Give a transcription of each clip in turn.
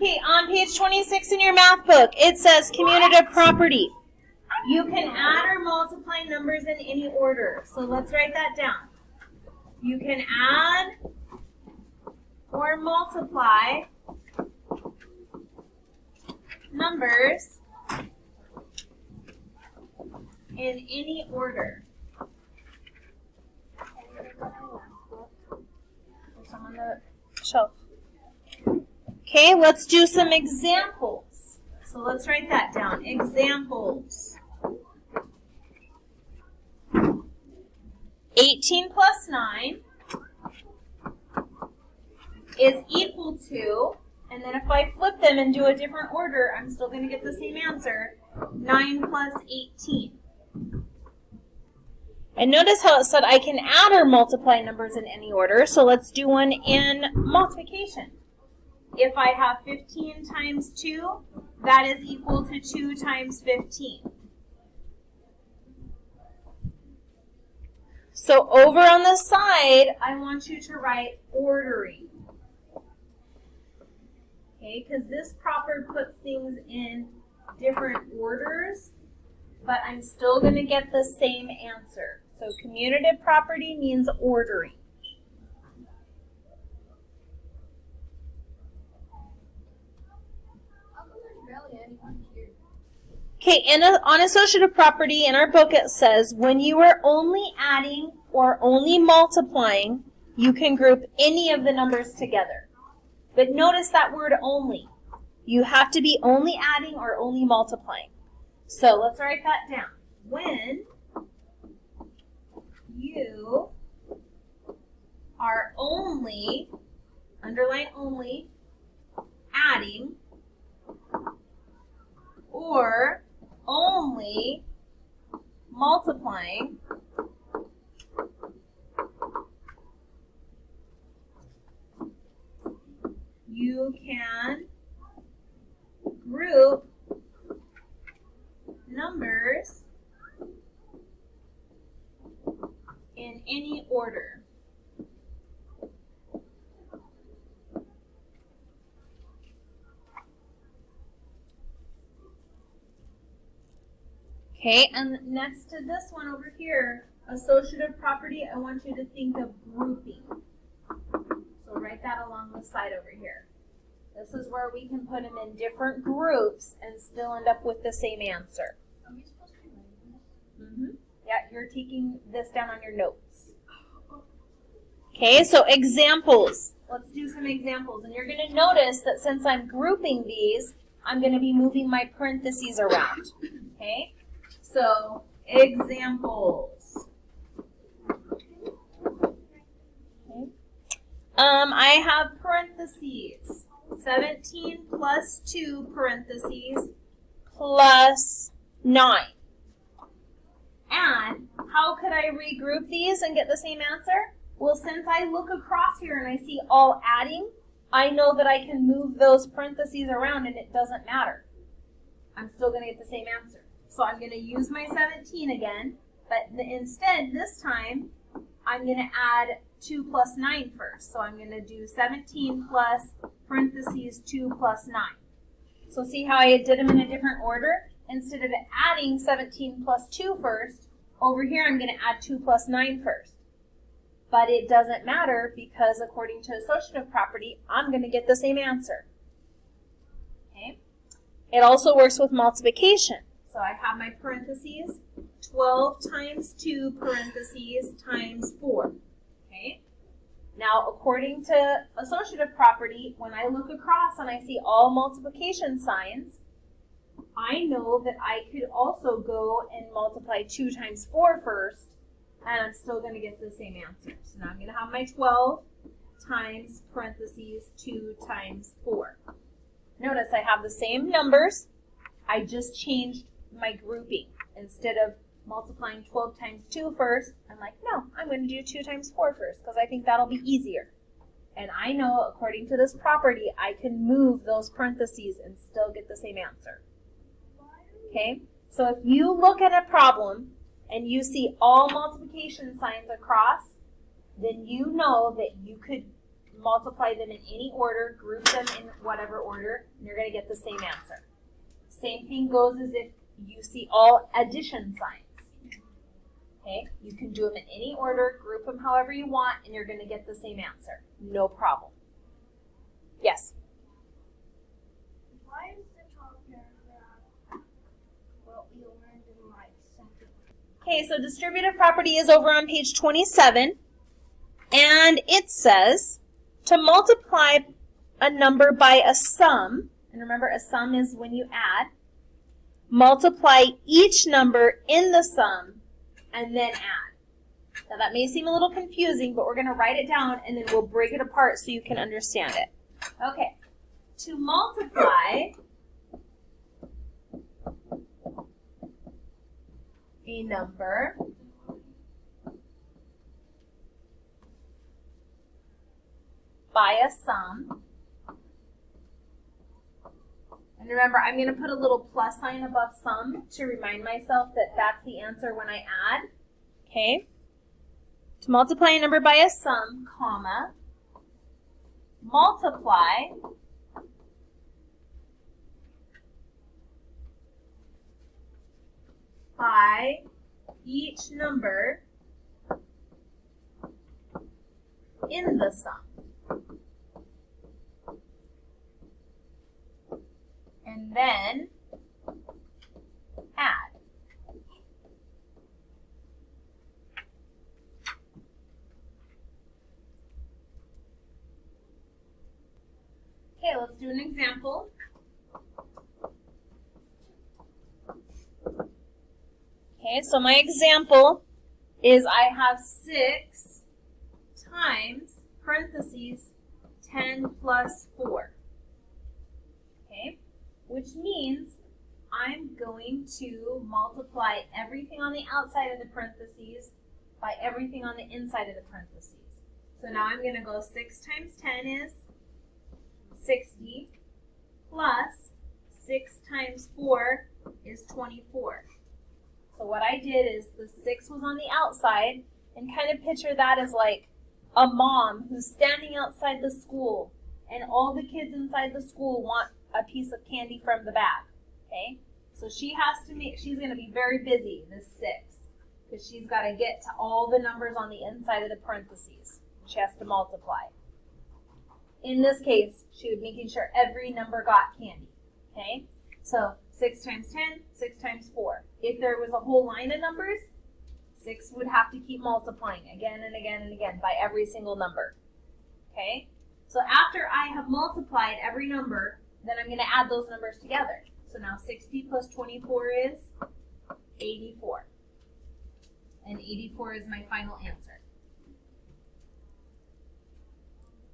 Okay, on page 26 in your math book, it says commutative property. You can add or multiply numbers in any order. So let's write that down. You can add or multiply numbers in any order. There's some on the shelf. Okay, let's do some examples. So let's write that down. Examples. 18 plus 9 is equal to, and then if I flip them and do a different order, I'm still going to get the same answer, 9 plus 18. And notice how it said I can add or multiply numbers in any order, so let's do one in multiplication. If I have 15 times 2, that is equal to 2 times 15. So over on the side, I want you to write ordering. Okay, because this proper puts things in different orders, but I'm still going to get the same answer. So commutative property means ordering. Okay, on associative property in our book it says when you are only adding or only multiplying, you can group any of the numbers together. But notice that word only. You have to be only adding or only multiplying. So let's write that down. When you are only, underline only, adding or only multiplying, you can group numbers in any order. Okay, and next to this one over here, associative property, I want you to think of grouping. So write that along the side over here. This is where we can put them in different groups and still end up with the same answer. Are we supposed to be writing this? Yeah, you're taking this down on your notes. Okay, so examples. Let's do some examples. And you're going to notice that since I'm grouping these, I'm going to be moving my parentheses around. Okay? So, examples. Okay. I have parentheses. 17 plus 2 parentheses plus 9. And how could I regroup these and get the same answer? Well, since I look across here and I see all adding, I know that I can move those parentheses around and it doesn't matter. I'm still going to get the same answer. So I'm going to use my 17 again, but instead, this time, I'm going to add 2 plus 9 first. So I'm going to do 17 plus parentheses 2 plus 9. So see how I did them in a different order? Instead of adding 17 plus 2 first, over here I'm going to add 2 plus 9 first. But it doesn't matter because according to associative property, I'm going to get the same answer. Okay? It also works with multiplication. So I have my parentheses, 12 times 2 parentheses times 4. Okay? Now, according to associative property, when I look across and I see all multiplication signs, I know that I could also go and multiply 2 times 4 first, and I'm still going to get the same answer. So now I'm going to have my 12 times parentheses 2 times 4. Notice I have the same numbers. I just changed my grouping. Instead of multiplying 12 times 2 first, I'm like, no, I'm going to do 2 times 4 first because I think that'll be easier. And I know, according to this property, I can move those parentheses and still get the same answer. Okay? So if you look at a problem and you see all multiplication signs across, then you know that you could multiply them in any order, group them in whatever order, and you're going to get the same answer. Same thing goes as if you see all addition signs. Okay, you can do them in any order, group them however you want, and you're going to get the same answer. No problem. Yes? Why is the top paragraph what we learned in like second? Okay, so distributive property is over on page 27, and it says to multiply a number by a sum, and remember a sum is when you add, multiply each number in the sum, and then add. Now that may seem a little confusing, but we're going to write it down and then we'll break it apart so you can understand it. Okay, to multiply a number by a sum, and remember I'm going to put a little plus sign above sum to remind myself that that's the answer when I add. Okay, to multiply a number by a sum, comma, multiply by each number in the sum. And then add. Okay, let's do an example. Okay, so my example is I have 6 times, parentheses, 10 plus 4. Okay, which means I'm going to multiply everything on the outside of the parentheses by everything on the inside of the parentheses. So now I'm going to go 6 times 10 is 60 plus 6 times 4 is 24. So what I did is the 6 was on the outside, and kind of picture that as like a mom who's standing outside the school and all the kids inside the school want a piece of candy from the bag. Okay? So she's going to be very busy, this 6, because she's got to get to all the numbers on the inside of the parentheses. She has to multiply. In this case, she was making sure every number got candy. Okay? So 6 times 10, 6 times 4. If there was a whole line of numbers, 6 would have to keep multiplying again and again and again by every single number. Okay? So after I have multiplied every number, then I'm going to add those numbers together. So now 60 plus 24 is 84. And 84 is my final answer.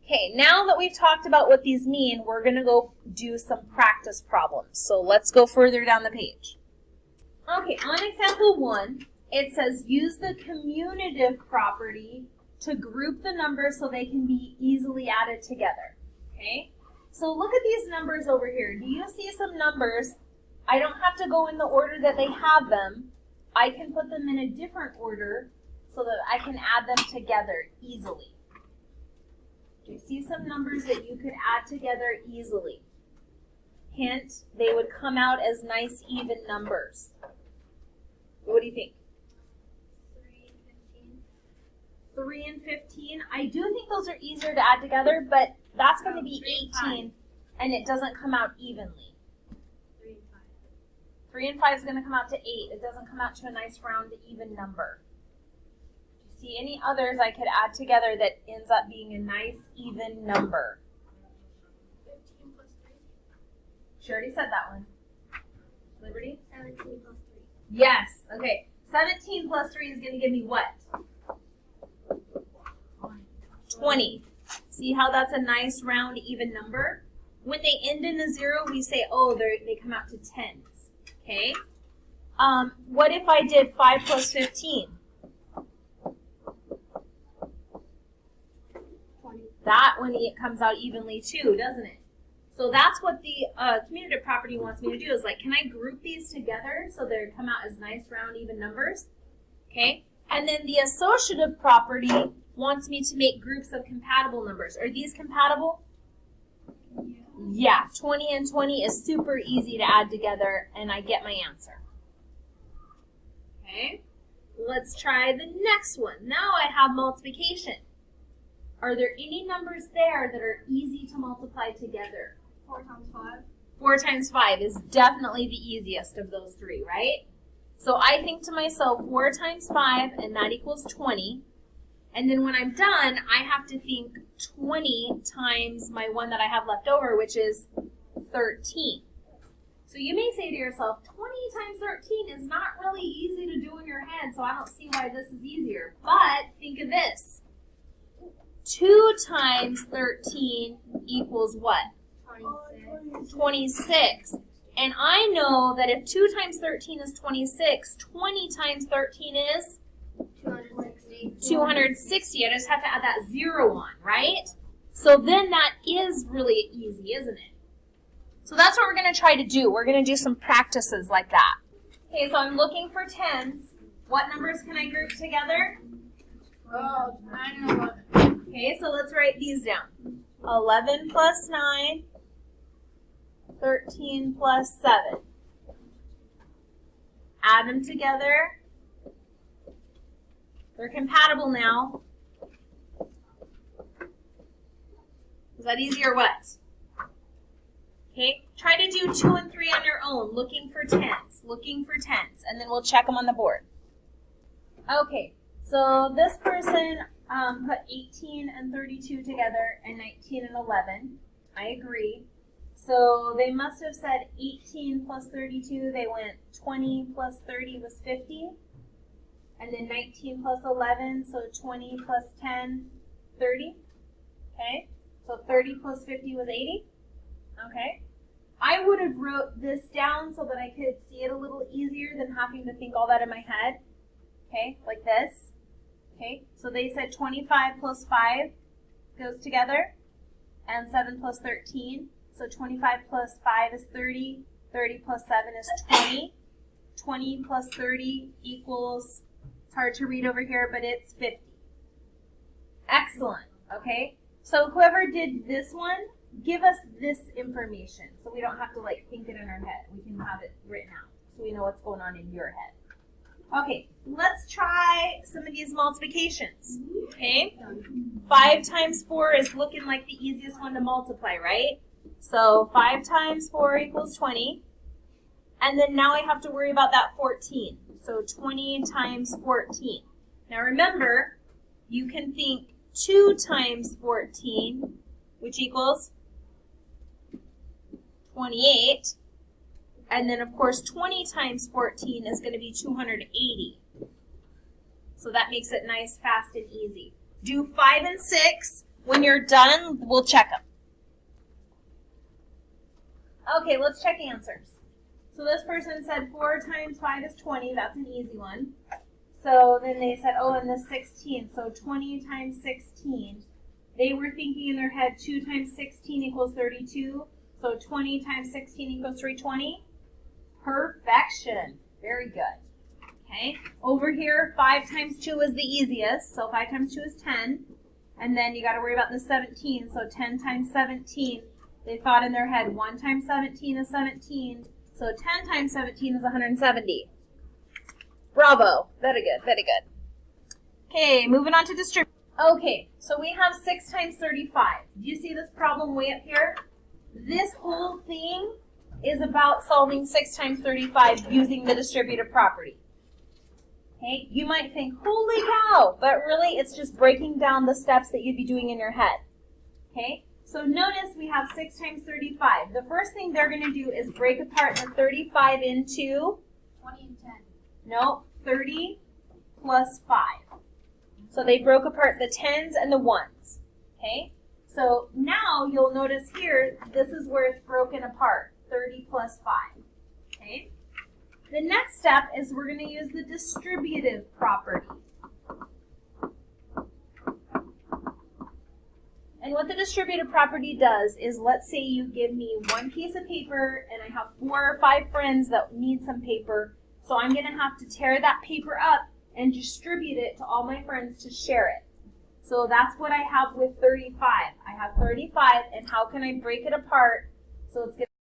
Okay, now that we've talked about what these mean, we're going to go do some practice problems. So let's go further down the page. Okay, on example 1, it says use the commutative property to group the numbers so they can be easily added together. Okay, so look at these numbers over here. Do you see some numbers? I don't have to go in the order that they have them. I can put them in a different order so that I can add them together easily. Do you see some numbers that you could add together easily? Hint, they would come out as nice even numbers. What do you think? 3 and 15. I do think those are easier to add together, but that's going to be 18, and it doesn't come out evenly. 3 and 5. 3 and 5 is going to come out to 8. It doesn't come out to a nice round even number. Do you see any others I could add together that ends up being a nice even number? 15 plus 3. She already said that one. Liberty? 17 plus 3. Yes. Okay. 17 plus 3 is going to give me what? 20. See how that's a nice round even number? When they end in a 0, we say, oh, they come out to tens. Okay? What if I did 5 plus 15? 20. That one it comes out evenly too, doesn't it? So that's what the commutative property wants me to do is like, can I group these together so they come out as nice round even numbers? Okay? And then the associative property wants me to make groups of compatible numbers. Are these compatible? Yeah, 20 and 20 is super easy to add together, and I get my answer. Okay, let's try the next one. Now I have multiplication. Are there any numbers there that are easy to multiply together? 4 times 5. 4 times 5 is definitely the easiest of those three, right? So I think to myself, 4 times 5, and that equals 20. And then when I'm done, I have to think 20 times my one that I have left over, which is 13. So you may say to yourself, 20 times 13 is not really easy to do in your head, so I don't see why this is easier. But think of this. 2 times 13 equals what? 26. 26. And I know that if 2 times 13 is 26, 20 times 13 is 260. 260. I just have to add that 0 on, right? So then that is really easy, isn't it? So that's what we're going to try to do. We're going to do some practices like that. Okay, so I'm looking for tens. What numbers can I group together? 12, 9, and 11. Okay, so let's write these down. 11 plus 9, 13 plus 7. Add them together. They're compatible now. Is that easy or what? Okay, try to do 2 and 3 on your own, looking for tens, and then we'll check them on the board. Okay, so this person put 18 and 32 together and 19 and 11. I agree. So they must have said 18 plus 32, they went 20 plus 30 was 50. And then 19 plus 11, so 20 plus 10, 30. Okay, so 30 plus 50 was 80. Okay. I would have wrote this down so that I could see it a little easier than having to think all that in my head. Okay, like this. Okay, so they said 25 plus 5 goes together, and 7 plus 13. So 25 plus 5 is 30, 30 plus 7 is 20. 20 plus 30 equals, it's hard to read over here, but it's 50. Excellent, okay? So whoever did this one, give us this information so we don't have to like think it in our head. We can have it written out so we know what's going on in your head. Okay, let's try some of these multiplications, okay? 5 times 4 is looking like the easiest one to multiply, right? So 5 times 4 equals 20. And then now I have to worry about that 14. So 20 times 14. Now remember, you can think 2 times 14, which equals 28. And then, of course, 20 times 14 is going to be 280. So that makes it nice, fast, and easy. Do 5 and 6. When you're done, we'll check them. Okay, let's check answers. So this person said 4 times 5 is 20. That's an easy one. So then they said, oh, and this 16. So 20 times 16. They were thinking in their head 2 times 16 equals 32. So 20 times 16 equals 320. Perfection. Very good. Okay. Over here, 5 times 2 is the easiest. So 5 times 2 is 10. And then you got to worry about the 17. So 10 times 17. They thought in their head 1 times 17 is 17. So 10 times 17 is 170. Bravo. Very good. Very good. Okay, moving on to distribute. Okay, so we have 6 times 35. Do you see this problem way up here? This whole thing is about solving 6 times 35 using the distributive property. Okay, you might think, holy cow, but really it's just breaking down the steps that you'd be doing in your head. Okay, so notice we have 6 times 35. The first thing they're going to do is break apart the 35 into 20 and 10. no, 30 plus 5. So they broke apart the 10s and the 1s. Okay? So now you'll notice here, this is where it's broken apart. 30 plus 5. Okay? The next step is we're going to use the distributive property. And what the distributive property does is, let's say you give me one piece of paper and I have 4 or 5 friends that need some paper. So I'm going to have to tear that paper up and distribute it to all my friends to share it. So that's what I have with 35. I have 35, and how can I break it apart so it's going to